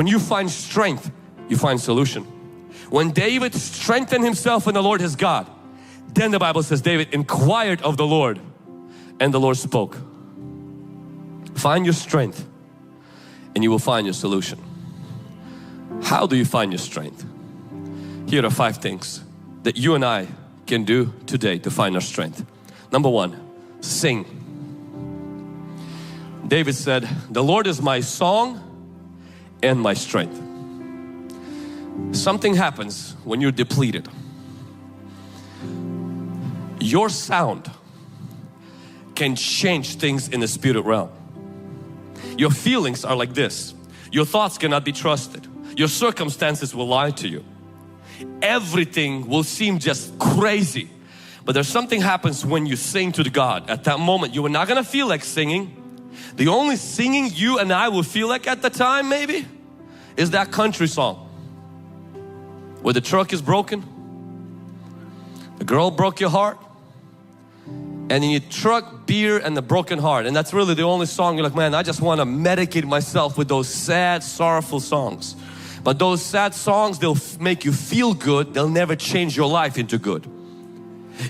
When you find strength, you find solution. When David strengthened himself in the Lord his God, then the Bible says David inquired of the Lord and the Lord spoke. Find your strength and you will find your solution. How do you find your strength? Here are 5 things that you and I can do today to find our strength. Number 1, sing. David said, "The Lord is my song and my strength." Something happens when you're depleted. Your sound can change things in the spirit realm. Your feelings are like this. Your thoughts cannot be trusted. Your circumstances will lie to you. Everything will seem just crazy. But there's something happens when you sing to the God. At that moment you are not going to feel like singing. The only singing you and I will feel like at the time maybe is that country song where the truck is broken, the girl broke your heart, and in your truck, beer and the broken heart. And that's really the only song you're like, man, I just want to medicate myself with those sad, sorrowful songs. But those sad songs, they'll make you feel good. They'll never change your life into good.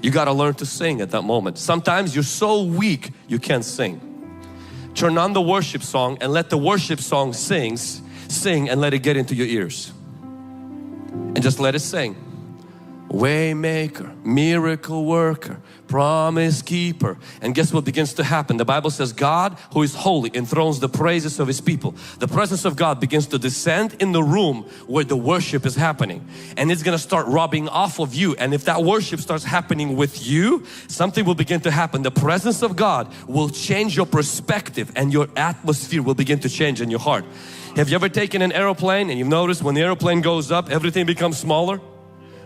You got to learn to sing at that moment. Sometimes you're so weak, you can't sing. Turn on the worship song and let the worship song sing and let it get into your ears. And just let it sing. Waymaker, miracle worker, promise keeper. And guess what begins to happen? The Bible says God who is holy enthrones the praises of His people. The presence of God begins to descend in the room where the worship is happening. And it's going to start rubbing off of you. And if that worship starts happening with you, something will begin to happen. The presence of God will change your perspective and your atmosphere will begin to change in your heart. Have you ever taken an aeroplane and you've noticed when the aeroplane goes up, everything becomes smaller?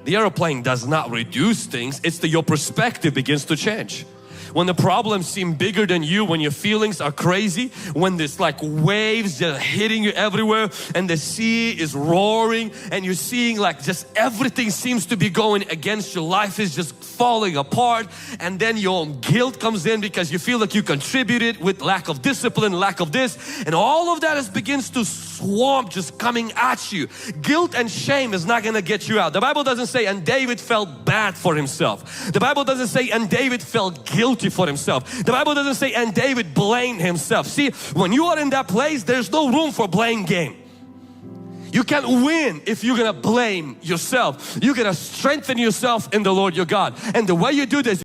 The aeroplane does not reduce things, it's that your perspective begins to change. When the problems seem bigger than you, when your feelings are crazy, when there's like waves just hitting you everywhere and the sea is roaring and you're seeing like just everything seems to be going against you, life is just falling apart, and then your own guilt comes in because you feel like you contributed with lack of discipline, lack of this, and all of that begins to swamp just coming at you. Guilt and shame is not going to get you out. The Bible doesn't say and David felt bad for himself. The Bible doesn't say and David felt guilty for himself. The Bible doesn't say and David blamed himself. See, when you are in that place, there's no room for blame game. You can't win if you're gonna blame yourself. You're gonna strengthen yourself in the Lord your God. And the way you do this,